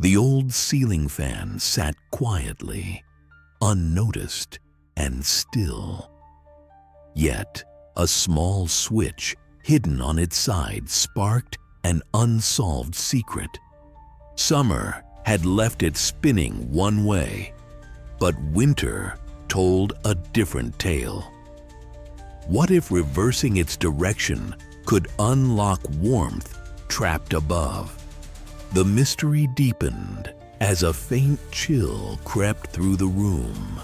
The old ceiling fan sat quietly, unnoticed and still. Yet, a small switch hidden on its side sparked an unsolved secret. Summer had left it spinning one way, but winter told a different tale. What if reversing its direction could unlock warmth trapped above? The mystery deepened as a faint chill crept through the room.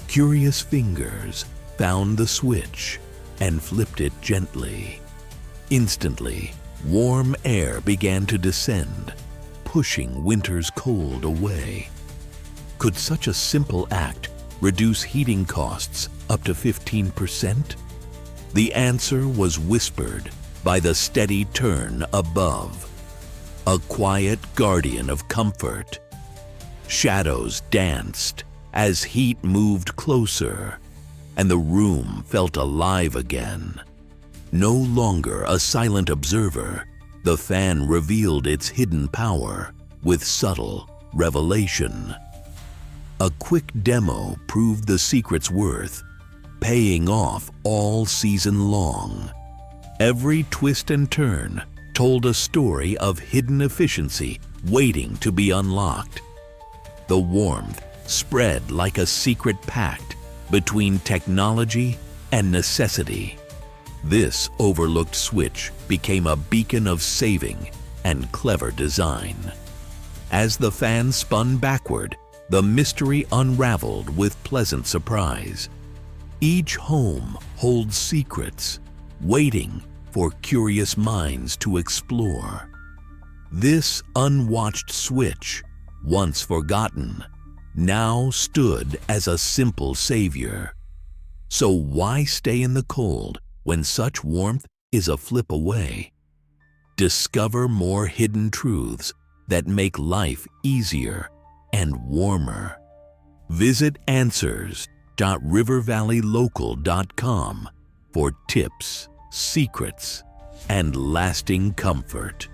Curious fingers found the switch and flipped it gently. Instantly, warm air began to descend, pushing winter's cold away. Could such a simple act reduce heating costs up to 15%? The answer was whispered by the steady turn above. A quiet guardian of comfort. Shadows danced as heat moved closer, and the room felt alive again. No longer a silent observer, the fan revealed its hidden power with subtle revelation. A quick demo proved the secret's worth, paying off all season long. Every twist and turn told a story of hidden efficiency waiting to be unlocked. The warmth spread like a secret pact between technology and necessity. This overlooked switch became a beacon of saving and clever design. As the fan spun backward, the mystery unraveled with pleasant surprise. Each home holds secrets, waiting for curious minds to explore. This unwatched switch, once forgotten, now stood as a simple savior. So why stay in the cold when such warmth is a flip away? Discover more hidden truths that make life easier and warmer. Visit answers.rivervalleylocal.com for tips, secrets, and lasting comfort.